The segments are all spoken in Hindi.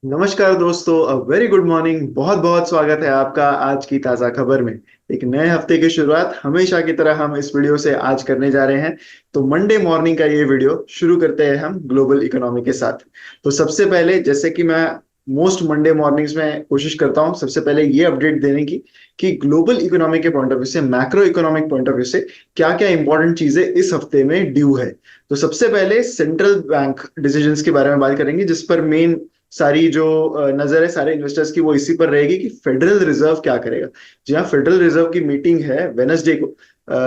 नमस्कार दोस्तों, अ वेरी गुड मॉर्निंग। बहुत बहुत स्वागत है आपका आज की ताज़ा खबर में। एक नए हफ्ते की शुरुआत हमेशा की तरह हम इस वीडियो से आज करने जा रहे हैं। तो मंडे मॉर्निंग का ये वीडियो शुरू करते हैं हम ग्लोबल इकोनॉमी के साथ। तो सबसे पहले, जैसे कि मैं मोस्ट मंडे मॉर्निंग्स में कोशिश करता हूँ, सबसे पहले ये अपडेट देने की कि ग्लोबल इकोनॉमी के पॉइंट ऑफ व्यू से, macro economic point of view से क्या क्या इंपॉर्टेंट चीजें इस हफ्ते में ड्यू है। तो सबसे पहले सेंट्रल बैंक डिसीजंस के बारे में बात करेंगे, जिस पर मेन सारी जो नजर है सारे इन्वेस्टर्स की वो इसी पर रहेगी कि फेडरल रिजर्व क्या करेगा। जी हाँ, फेडरल रिजर्व की मीटिंग है वेनसडे को,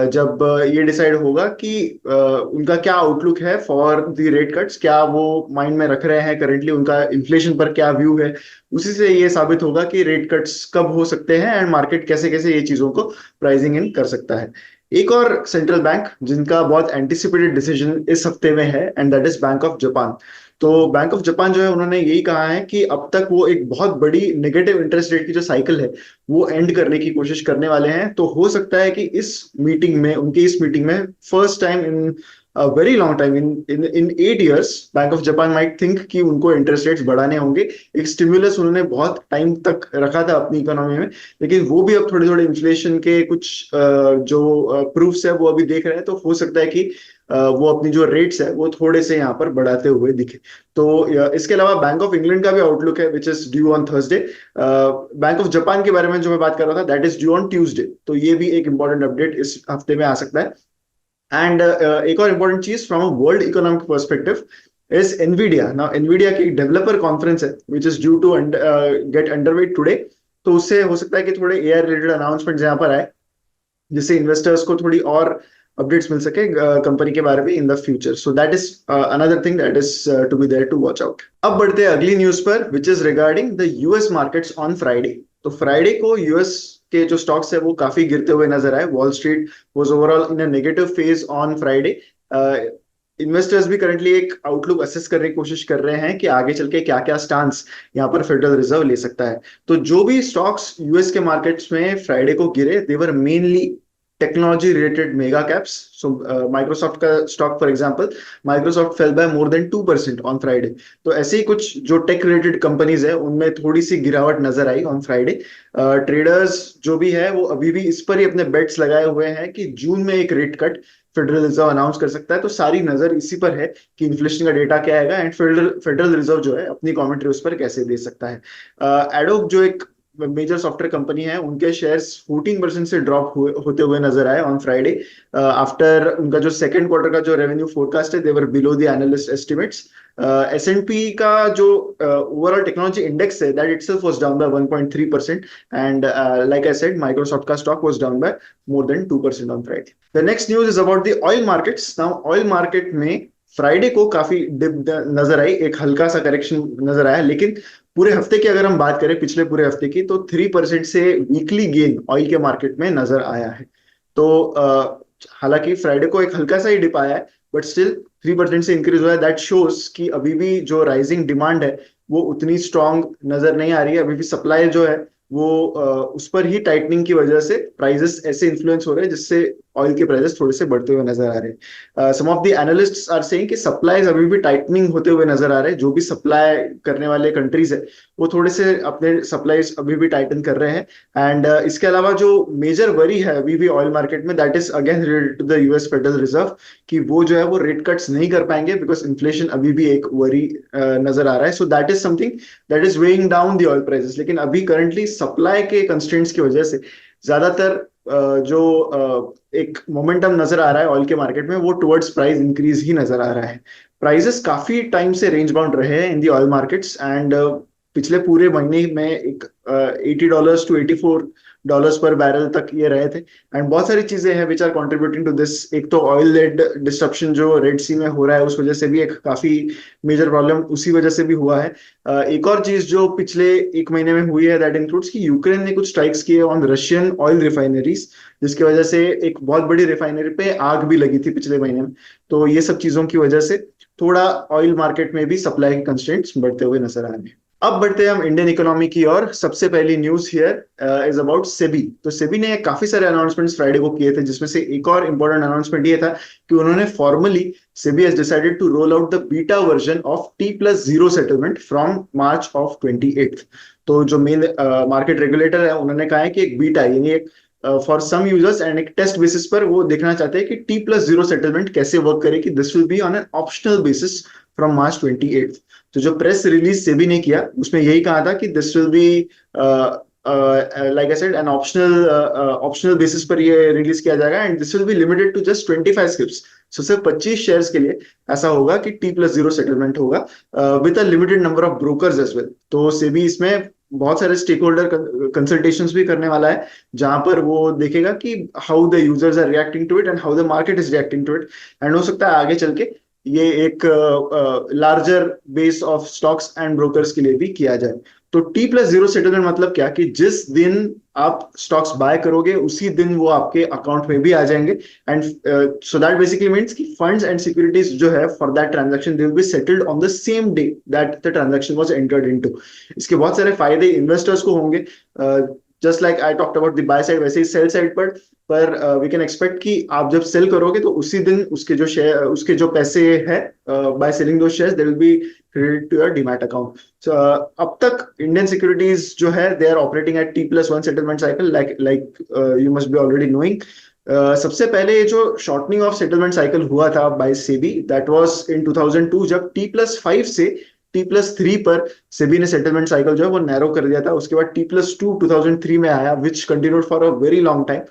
जब ये डिसाइड होगा कि उनका क्या आउटलुक है फॉर द रेट कट्स, क्या वो माइंड में रख रहे हैं करेंटली, उनका इन्फ्लेशन पर क्या व्यू है। उसी से ये साबित होगा कि रेट कट्स कब हो सकते हैं एंड मार्केट कैसे कैसे ये चीजों को प्राइसिंग इन कर सकता है। एक और सेंट्रल बैंक जिनका बहुत एंटिसिपेटेड डिसीजन इस हफ्ते में है, and that is bank of Japan. तो बैंक ऑफ जापान जो है, उन्होंने यही कहा है कि अब तक वो एक बहुत बड़ी नेगेटिव इंटरेस्ट रेट की जो साइकिल है वो एंड करने की कोशिश करने वाले हैं। तो हो सकता है कि इस मीटिंग में, उनकी इस मीटिंग में first time in very long time, in 8 years, bank of Japan might think कि उनको इंटरेस्ट रेट्स बढ़ाने होंगे। एक स्टिमुलस उन्होंने बहुत टाइम तक रखा था अपनी इकोनॉमी में, लेकिन वो भी अब थोड़े थोड़े इन्फ्लेशन के कुछ जो प्रूफ्स है वो अभी देख रहे हैं। तो हो सकता है कि वो अपनी जो रेट्स है वो थोड़े से यहाँ पर बढ़ाते हुए दिखे। तो इसके अलावा बैंक ऑफ इंग्लैंड का भी आउटलुक है which is due on Thursday. Bank of Japan के बारे में जो मैं बात कर रहा था, that is due on Tuesday. तो ये भी एक इंपॉर्टेंट अपडेट इस हफ्ते में आ सकता है। एंड एक और इंपॉर्टेंट चीज from world economic perspective is Nvidia. Now Nvidia की डेवलपर कॉन्फ्रेंस है which is due to get underway today. तो उससे हो सकता है कि थोड़े एआई रिलेटेड अनाउंसमेंट यहाँ पर आए, जिससे इन्वेस्टर्स को थोड़ी और अपडेट्स मिल सके कंपनी के बारे में in the future. So that is another thing that is to be there to watch out. अब बढ़ते हैं अगली न्यूज पर, which is regarding the US markets on Friday. तो फ्राइडे को यूएस के जो स्टॉक्स है वो काफी गिरते हुए नजर आए। Wall street was overall in a negative phase on Friday. Investors भी करंटली एक आउटलुक असेस करने की कोशिश कर रहे हैं कि आगे चल के क्या क्या स्टांस यहाँ पर फेडरल रिजर्व ले सकता है। तो जो भी स्टॉक्स यूएस के मार्केट्स में फ्राइडे को गिरे, they were mainly technology related mega caps. So Microsoft का stock for example, Microsoft fell by more than 2% on Friday. तो ऐसे ही कुछ जो टेक रिलेटेड कंपनीज है उनमें थोड़ी सी गिरावट नजर आई ऑन फ्राइडे। ट्रेडर्स जो भी है वो अभी भी इस पर ही अपने बेट्स लगाए हुए हैं कि जून में एक rate cut federal reserve announce कर सकता है। तो सारी नजर इसी पर है कि इन्फ्लेशन का डेटा क्या आएगा एंड फेडरल रिजर्व जो है अपनी कमेंट्री उस पर कैसे दे सकता है। एडोब जो एक मेजर सॉफ्टवेयर कंपनी है, उनके शेयर्स 14% से ड्रॉप होते हुए नजर आए ऑन फ्राइडे। आफ्टर उनका जो सेकंड क्वार्टर का जो रेवेन्यू फोरकास्ट है, they were below the analyst estimates. S&P का जो ओवरऑल टेक्नोलॉजी इंडेक्स है, that itself was down by 1.3%। And like I said, Microsoft का stock was down by more than 2% on Friday. The next news is about the oil markets. Now oil market में फ्राइडे को काफी डिप नजर आई, एक हल्का सा करेक्शन नजर आया, लेकिन पूरे हफ्ते की अगर हम बात करें, पिछले पूरे हफ्ते की, तो 3% से वीकली गेन ऑयल के मार्केट में नजर आया है। तो हालांकि फ्राइडे को एक हल्का सा ही डिप आया है, बट स्टिल 3% से इंक्रीज हुआ है। दैट शोज कि अभी भी जो राइजिंग डिमांड है वो उतनी स्ट्रांग नजर नहीं आ रही है। अभी भी सप्लाई जो है वो उस पर ही टाइटनिंग की वजह से प्राइजेस ऐसे इन्फ्लुएंस हो रहे हैं, जिससे ऑयल के प्राइसेस थोड़े से बढ़ते हुए नजर आ रहे हैं। Some of the analysts are saying कि सप्लाईज अभी भी टाइटनिंग होते हुए नजर आ रहे हैं। जो भी सप्लाई करने वाले कंट्रीज है वो थोड़े से अपने सप्लाईज अभी भी टाइटन कर रहे हैं। एंड इसके अलावा जो मेजर वरी है अभी भी ऑयल मार्केट में, that is again related to the US Federal Reserve, कि वो जो है वो रेट कट्स नहीं कर पाएंगे बिकॉज इन्फ्लेशन अभी भी एक वरी नजर आ रहा है। सो that is something that is weighing down the oil prices. लेकिन अभी करंटली सप्लाई के कंस्ट्रेंट्स की वजह से ज्यादातर जो एक मोमेंटम नजर आ रहा है ऑयल के मार्केट में, वो टुवर्ड्स प्राइस इंक्रीज ही नजर आ रहा है। प्राइसेस काफी टाइम से रेंज बाउंड रहे हैं इन दी ऑयल मार्केट्स, एंड पिछले पूरे महीने में एक $80 to $84 पर बैरल तक ये रहे थे। एंड बहुत सारी चीजें हैं which are contributing to this. एक तो ऑयल लेड डिस्ट्रप्शन जो रेड सी में हो रहा है, उस वजह से भी एक काफी मेजर प्रॉब्लम उसी वजह से भी हुआ है। एक और चीज जो पिछले एक महीने में हुई है, दैट इंक्लूड्स कि यूक्रेन ने कुछ स्ट्राइक्स किए ऑन रशियन ऑयल रिफाइनरीज, जिसकी वजह से एक बहुत बड़ी रिफाइनरी पे आग भी लगी थी पिछले महीने में। तो ये सब चीजों की वजह से थोड़ा ऑयल मार्केट में भी सप्लाई के कंस्ट्रेंट्स बढ़ते हुए नजर आ रहे हैं। अब बढ़ते हैं हम इंडियन इकोनॉमी की ओर। सबसे पहली news here is about SEBI. तो सेबी ने काफी सारे अनाउंसमेंट्स फ्राइडे को किए थे, जिसमें से एक और इंपॉर्टेंट अनाउंसमेंट ये था कि उन्होंने formally SEBI has decided to roll out the beta version of T+0 settlement from March of 28th। तो जो मेन मार्केट रेगुलेटर है, उन्होंने कहा है कि एक बीटा यानी एक फॉर सम यूजर्स एंड एक टेस्ट बेसिस पर वो देखना चाहते हैं कि T+0 सेटलमेंट कैसे वर्क करेगी। This will be on an optional basis from March 28th। तो जो प्रेस रिलीज सेबी ने किया उसमें यही कहा था कि this will be like I said an optional basis पर ये रिलीज किया जाएगा, and this will be limited to just 25 scripts. So सिर्फ 25 शेयर्स के लिए ऐसा होगा कि T+0 सेटलमेंट होगा with a limited number of brokers as well. तो सेबी इसमें बहुत सारे स्टेक होल्डर कंसल्टेशंस भी करने वाला है, जहां पर वो देखेगा कि how the users are reacting to it and how the market is reacting to it. And हो सकता है आगे चल के ये एक larger base of stocks and brokers के लिए भी किया जाए। तो T+0 सेटलमेंट मतलब क्या कि जिस दिन आप स्टॉक्स बाय करोगे उसी दिन वो आपके अकाउंट में भी आ जाएंगे, and so that basically means कि फंड्स एंड सिक्योरिटीज जो है for that transaction they will be settled on the same day that the transaction was entered into. इसके बहुत सारे फायदे इन्वेस्टर्स को होंगे। Just like I talked about the by side, वैसे ही सेल साइड पर वी कैन एक्सपेक्ट कि आप जब सेल करोगे तो उसी दिन उसके जो शेयर उसके जो पैसे है by selling those shares they will be credit to your demat account. So अब तक इंडियन सिक्योरिटीज जो है they are operating at T+1 settlement cycle like you must be already knowing. सबसे पहले ये जो शॉर्टनिंग ऑफ सेटलमेंट साइकिल हुआ था by SEBI that was in 2002, जब T+5 से T+3 पर सेबी ने सेटलमेंट साइकिल जो है वो नैरो कर दिया था। उसके बाद T+2 2003 में आया which continued for a very long time.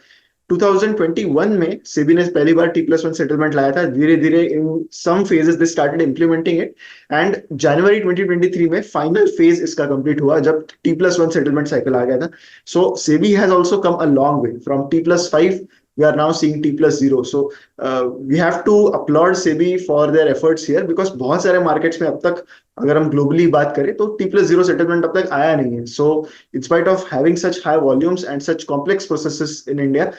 2021 में सेबी ने पहली बार T+1 सेटलमेंट लाया था। धीरे धीरे in some phases they started implementing it, and जनवरी 2023 में फाइनल फेज इसका कंप्लीट हुआ जब T+1 सेटलमेंट साइकिल आ गया था। So SEBI has also come a long way from T+5, we are now seeing T+0. So we have to applaud SEBI for their efforts here, because बहुत सारे मार्केट्स में अब तक अगर हम ग्लोबली बात करें तो T+0 सेटलमेंट अब तक आया नहीं है। So in spite of having such high volumes and such complex processes in India,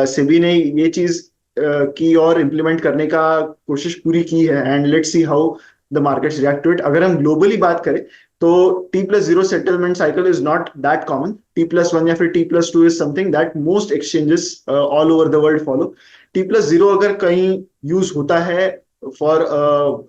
SEBI ने ये चीज की और इम्प्लीमेंट करने का कोशिश पूरी की है, and let's see how the markets react to it. अगर हम ग्लोबली बात करें तो T+0 settlement cycle is not that common. T+1 या फिर T+2 is something that most exchanges all over the world follow. T+0 अगर कहीं यूज होता है for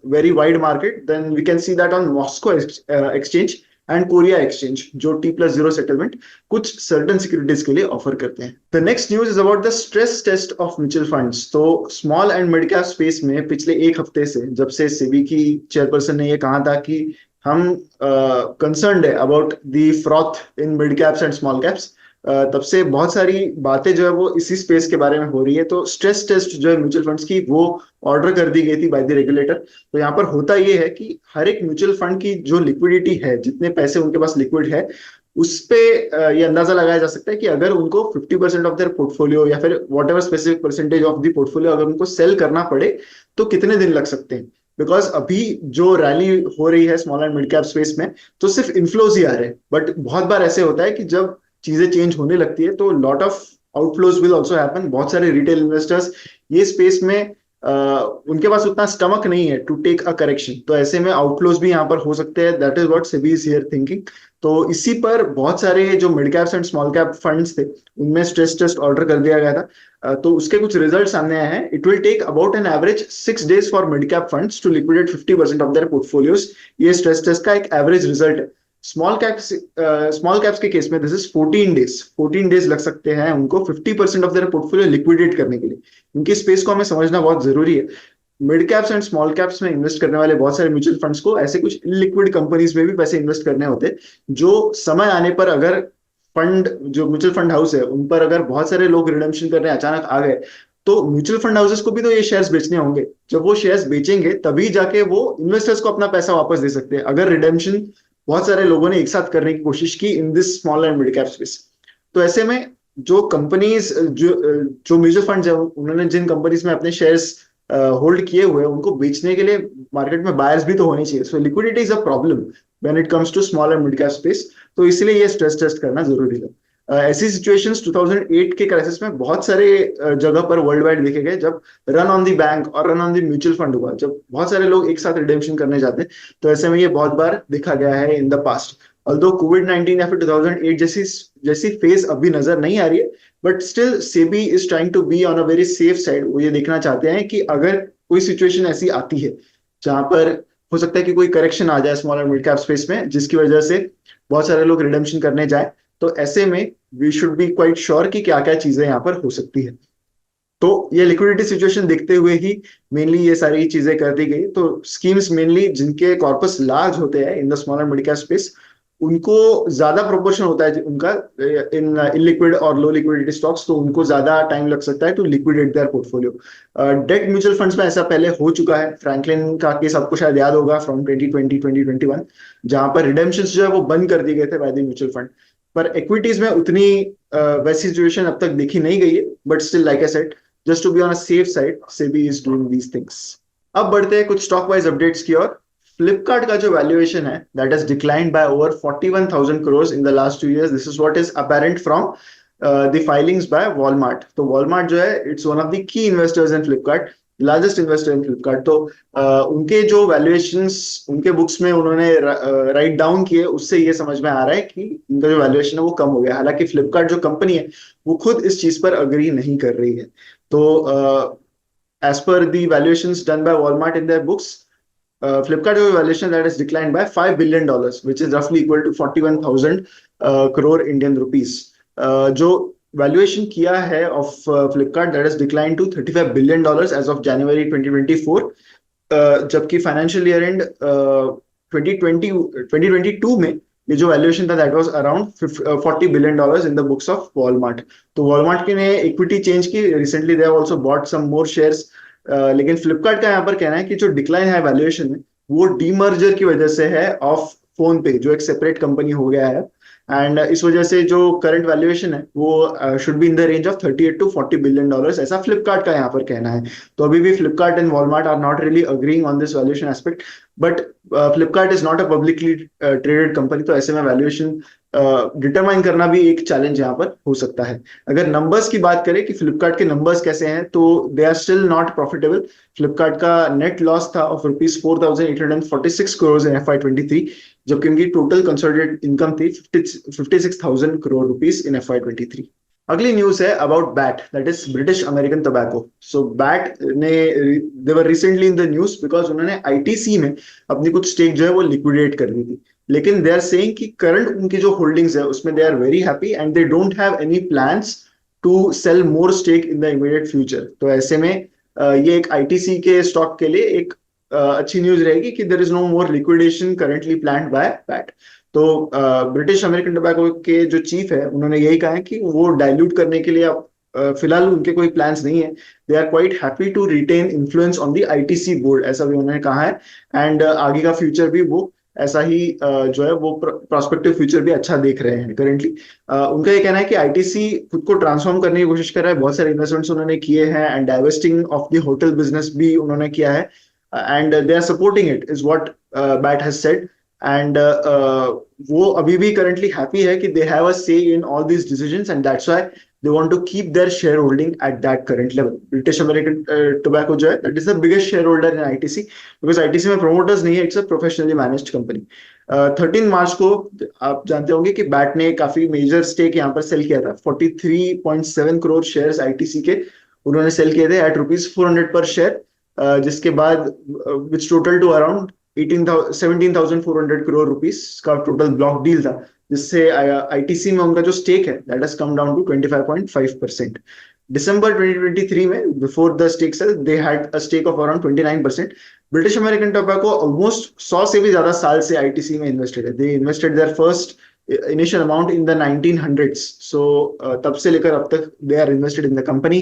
very wide market, then we can see that on Moscow exchange and Korea exchange, जो T+0 सेटलमेंट कुछ सर्टन सिक्योरिटीज के लिए ऑफर करते हैं। The next news is about the stress test of mutual funds. तो small and mid cap space में पिछले एक हफ्ते से, जब से सेबी की चेयरपर्सन ने ये कहा था कि हम कंसर्न्ड है about the froth in mid caps and small caps, तब से बहुत सारी बातें जो है वो इसी स्पेस के बारे में हो रही है। तो स्ट्रेस टेस्ट जो है म्यूचुअल फंड्स की वो ऑर्डर कर दी गई थी बाय द रेगुलेटर। तो यहाँ पर होता ये है कि हर एक म्यूचुअल फंड की जो लिक्विडिटी है, जितने पैसे उनके पास लिक्विड है, उस पे ये अंदाजा लगाया जा सकता है कि अगर उनको 50% ऑफ देयर पोर्टफोलियो या फिर what ever specific percentage of the portfolio अगर उनको सेल करना पड़े तो कितने दिन लग सकते हैं। बिकॉज अभी जो रैली हो रही है small and mid cap space में तो सिर्फ इन्फ्लोज ही आ रहे हैं, बट बहुत बार ऐसे होता है कि जब चीजें चेंज होने लगती है तो lot of outflows will also happen. बहुत सारे रिटेल इन्वेस्टर्स ये स्पेस में उनके पास उतना स्टमक नहीं है टू टेक अ करेक्शन, तो ऐसे में आउटफ्लोज भी यहाँ पर हो सकते हैं। That is what SEBI is here thinking. तो इसी पर बहुत सारे जो mid caps and small cap funds थे उनमें स्ट्रेस टेस्ट ऑर्डर कर दिया गया था। तो उसके कुछ रिजल्ट सामने आए हैं। It will take about an average 6 days for mid cap funds to liquidate 50% of their portfolios. ये स्ट्रेस टेस्ट का एक एवरेज रिजल्ट है। स्मॉल कैप्स के केस में दिस इज 14 days लग सकते हैं उनको 50% ऑफ देयर पोर्टफोलियो लिक्विडेट करने के लिए। उनकी स्पेस को हमें समझना बहुत जरूरी है। Mid caps and small caps में इन्वेस्ट करने वाले बहुत सारे म्यूचुअल फंड्स को ऐसे कुछ इलिक्विड कंपनीज में भी पैसे इन्वेस्ट करने होते हैं, जो समय आने पर अगर फंड जो म्यूचुअल फंड हाउस है उन पर अगर बहुत सारे लोग रिडम्पशन करने अचानक आ गए तो म्यूचुअल फंड हाउसेस को भी तो ये शेयर्स बेचने होंगे। जब वो शेयर्स बेचेंगे तभी जाके वो इन्वेस्टर्स को अपना पैसा वापस दे सकते हैं। अगर रिडेम्पशन बहुत सारे लोगों ने एक साथ करने की कोशिश की in this small and mid cap space, तो ऐसे में जो कंपनीज जो म्यूचुअल फंड्स है उन्होंने जिन कंपनीज में अपने शेयर्स होल्ड किए हुए हैं उनको बेचने के लिए मार्केट में बायर्स भी तो होने चाहिए। So liquidity is a problem when it comes to small and mid cap space, तो इसलिए ये स्ट्रेस टेस्ट करना जरूरी है। ऐसी सिचुएशंस 2008 के क्राइसिस में बहुत सारे जगह पर वर्ल्ड वाइड देखे गए, जब रन ऑन द बैंक और run on the mutual fund हुआ, जब बहुत सारे लोग एक साथ रिडेम्पशन करने जाते हैं। तो ऐसे में ये बहुत बार देखा गया है इन द पास्ट। ऑल्दो कोविड-19 या फिर 2008 जैसी जैसी फेज अभी नजर नहीं आ रही है, but still SEBI is trying to be on a very safe side. वो ये देखना चाहते हैं कि अगर कोई सिचुएशन ऐसी आती है जहां पर हो सकता है कि कोई करेक्शन आ जाए स्मॉल और मिड कैप स्पेस में, जिसकी वजह से बहुत सारे लोग रिडेम्पशन करने जाए, तो ऐसे में we should be quite sure कि क्या क्या चीजें यहाँ पर हो सकती है। तो ये लिक्विडिटी सिचुएशन देखते हुए ही मेनली ये सारी चीजें कर दी गई। तो स्कीम्स मेनली जिनके कॉर्पस लार्ज होते हैं in the small and mid cap space, उनको ज्यादा प्रोपोर्शन होता है उनका इन इलिक्विड और लो लिक्विडिटी स्टॉक्स, तो उनको ज्यादा टाइम लग सकता है to liquidate their portfolio. Debt mutual funds में ऐसा पहले हो चुका है। फ्रैंकलिन का केस आपको शायद याद होगा फ्रॉम 2020 2021, जहां पर रिडेम्पशंस जो है वो बंद कर दिए गए थे बाय द म्यूचुअल फंड। पर इक्विटीज में उतनी वैसी सिचुएशन अब तक देखी नहीं गई है, but still like I said, just to be on a safe side, SEBI is doing these things. अब बढ़ते हैं कुछ स्टॉक वाइज अपडेट्स की ओर। फ्लिपकार्ट का जो वैल्यूएशन है that has declined by over 41,000 crores in the last 2 years। This is what is apparent from the filings by Walmart. तो वॉलमार्ट जो है it's one of the key investors in Flipkart, largest investor in Flipkart. तो उनके जो वैल्यूएशंस उनके बुक्स में उन्होंने राइट डाउन किए, उससे ये समझ में आ रहा है कि उनका जो वैल्यूएशन है वो कम हो गया। हालांकि फ्लिपकार्ट जो कंपनी है वो खुद इस चीज पर अग्री नहीं कर रही है। तो as per the valuations done by Walmart in their books, Flipkart has a valuation that has declined by $5 billion, which is roughly equal to 41,000 crore Indian rupees. जो वैल्यूएशन किया है of Flipkart that has decline to $35 billion as of January 2024, जबकि फाइनेंशियल ईयर एंड 2022 में ये जो वैल्यूएशन था that was around $40 billion in the books of Walmart. तो वॉलमार्ट के ने इक्विटी चेंज की recently, they have also bought some more shares. लेकिन फ्लिपकार्ट का यहाँ पर कहना है कि जो डिक्लाइन है वैल्यूएशन में वो डीमर्जर की वजह से है ऑफ फोन पे, जो एक सेपरेट कंपनी हो गया है। एंड इस वजह से जो करंट वैल्यूएशन है वो should be in the range of 38 to 40 billion dollars, ऐसा फ्लिपकार्ट का यहाँ पर कहना है। तो अभी भी Flipkart and Walmart are not really agreeing on this valuation aspect, but Flipkart is not a publicly traded company, तो ऐसे में वैल्यूएशन डिटरमाइन करना भी एक चैलेंज यहाँ पर हो सकता है। अगर नंबर्स की बात करें कि फ्लिपकार्ट के नंबर्स कैसे हैं, तो they are still not profitable. Flipkart का नेट लॉस था of rupees 4,846 crores in FY23, जबकि उनकी टोटल कंसोलिडेटेड इनकम थी 56,000 crore रुपीस इन FY23। अगली न्यूज है about BAT, that is British American Tobacco. So BAT ने they were recently in the news because उन्होंने आईटीसी में अपनी कुछ स्टेक जो है वो लिक्विडेट कर दी थी। लेकिन दे आर सेइंग कि करंट उनकी जो होल्डिंग्स है उसमें they are very happy and they don't have any plans to sell more stake in the immediate future. तो ऐसे में ये एक आईटीसी के स्टॉक के लिए एक अच्छी न्यूज रहेगी कि there is no more liquidation currently planned by BAT. तो ब्रिटिश अमेरिकन टोबैको के जो चीफ है उन्होंने यही कहा है कि वो डाइल्यूट करने के लिए अब फिलहाल उनके कोई प्लान्स नहीं है। They are quite happy to retain influence on the ITC board, ऐसा भी उन्होंने कहा है। एंड आगे का फ्यूचर भी वो ऐसा ही जो है वो प्रोस्पेक्टिव फ्यूचर भी अच्छा देख रहे हैं करंटली। उनका ये कहना है कि आईटीसी खुद को ट्रांसफॉर्म करने की कोशिश कर रहा है, बहुत सारे इन्वेस्टमेंट्स उन्होंने किए हैं and divesting of the hotel business भी उन्होंने किया है, and they are supporting it is what BAT has said. And वो अभी भी करंटली हैप्पी है कि दे हैव अ से in all these decisions and that's why they want to keep their shareholding at that current level. British American Tobacco जो है that is the biggest shareholder in ITC because ITC में promoters नहीं है, it's a professionally managed company. 13 मार्च को आप जानते होंगे कि बैट ने काफी मेजर स्टेक यहाँ पर सेल किया था, 43.7 crore शेयर्स ITC के उन्होंने सेल किए थे एट रुपीज 400 पर शेयर, जिसके बाद which total to around 17,400 crore rupees का टोटल ब्लॉक डील था, जिससे आईटीसी में उनका जो स्टेक है that has come down to 25.5%। दिसंबर 2023 में before the stake sale they had a stake of around 29%। British American Tobacco almost 100 से भी ज्यादा साल से आईटीसी में इन्वेस्टेड है। They invested their first initial amount in the 1900s, so तब से लेकर अब तक they are invested in the company.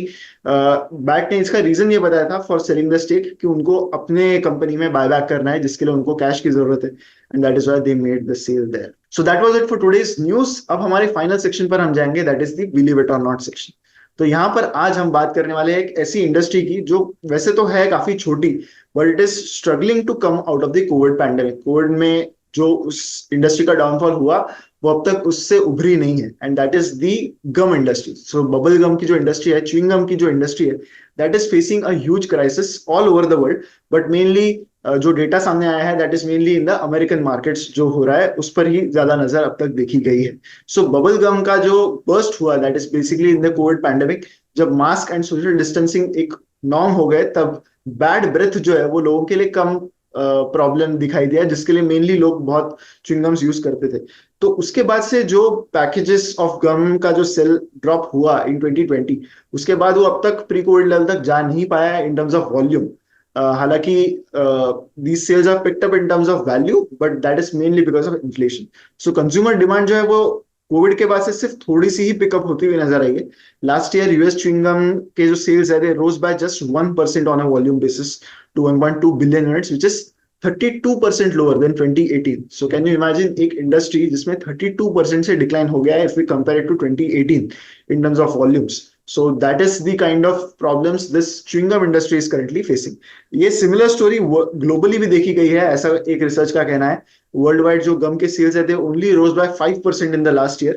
BAT ने इसका रीजन ये बताया था फॉर सेलिंग द स्टेक कि उनको अपने कंपनी में बायबैक करना है, जिसके लिए उनको कैश की जरूरत है, and that is why they made the sale there. So that was it for today's news. अब हमारे फाइनल सेक्शन पर हम जाएंगे, that is the believe it or not section. तो यहाँ पर आज हम बात करने वाले हैं एक ऐसी इंडस्ट्री की जो वैसे तो है काफी छोटी, but it is struggling to come out of the Covid pandemic. Covid में जो उस इंडस्ट्री का डाउनफॉल हुआ वो अब तक उससे उभरी नहीं है, and that is the gum industry. So bubble gum की जो इंडस्ट्री है, च्युइंग गम की जो इंडस्ट्री है, that is facing a huge crisis all over the world. But mainly जो डेटा सामने आया है, that is mainly in the American markets. जो हो रहा है उस पर ही ज्यादा नजर अब तक देखी गई है। सो बबल गम का जो बर्स्ट हुआ, that is basically in the Covid pandemic. जब मास्क एंड सोशल डिस्टेंसिंग एक नॉर्म हो गए, तब बैड ब्रेथ जो है वो लोगों के लिए कम प्रॉब्लम दिखाई दिया, जिसके लिए मेनली लोग बहुत च्युइंगम्स यूज करते थे। तो उसके बाद से जो पैकेजेस ऑफ गम का जो सेल ड्रॉप हुआ इन 2020, उसके बाद वो अब तक प्री कोविड लेवल तक जा नहीं पाया इन टर्म्स ऑफ वॉल्यूम। हालांकि these sales are picked up in terms of value, but that is mainly because of inflation. So consumer demand जो है वो कोविड के बाद से सिर्फ थोड़ी सी ही पिकअप होती हुई नजर आई है। लास्ट ईयर यूएस च्युइंगम के जो सेल्स है, they rose by just 1% on a volume basis to 1.2 billion units, which is 32% lower than 2018। So can you imagine एक इंडस्ट्री जिसमें 32% से डिक्लाइन हो गया है if we compare it to 2018 in terms of volumes. So that is the kind of problems this chewing gum industry is currently facing. ये similar story globally भी देखी गई है, ऐसा एक रिसर्च का कहना है। वर्ल्ड वाइड जो गम के सेल्स है, they only rose by 5% in the last year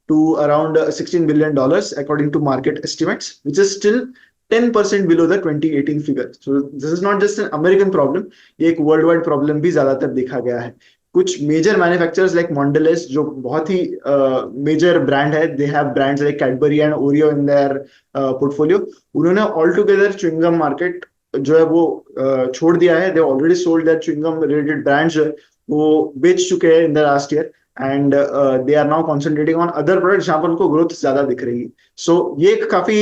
to around $16 billion according to market estimates, which is still 10% below the 2018 figure. So this is not just an American problem, ये एक वर्ल्ड वाइड प्रॉब्लम भी ज्यादातर देखा गया है। कुछ मेजर मैन्युफैक्चरर्स लाइक मॉन्डेलेस, जो बहुत ही मेजर ब्रांड है, they have brands like Cadbury and Oreo in their portfolio. उन्होंने ऑल टुगेदर च्युइंगम मार्केट जो है वो छोड़ दिया है। They already sold that chewing gum related brands जो है वो बेच चुके हैं in the last year, and they are now concentrating on other products जहां पर उनको ग्रोथ ज्यादा दिख रही है। सो ये एक काफी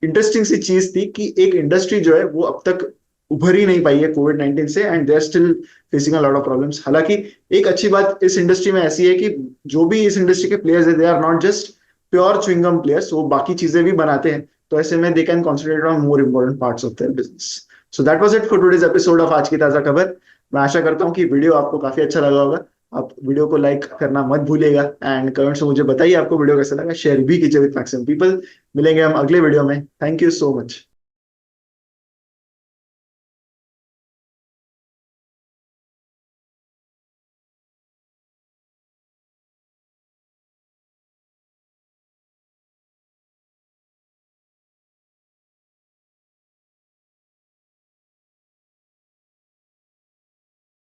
इंटरेस्टिंग सी चीज थी कि एक इंडस्ट्री जो है वो अब तक उभर ही नहीं पाई है कोविड-19 से, and they are still facing a lot of problems. हालांकि एक अच्छी बात इस इंडस्ट्री में ऐसी है कि जो भी इस इंडस्ट्री के प्लेयर्स है, they are not just pure chewing gum players, वो बाकी चीजें भी बनाते हैं। तो ऐसे में they can concentrate on more important parts of their business. So that was it for today's episode of आज की ताजा खबर। मैं आशा करता हूँ कि वीडियो आपको काफी अच्छा लगा होगा। आप वीडियो को लाइक करना मत भूलिएगा, एंड कमेंट्स में मुझे बताइए आपको वीडियो कैसा लगा। शेयर भी कीजिए विद मैक्सिमम पीपल। मिलेंगे हम अगले वीडियो में। Thank you so much.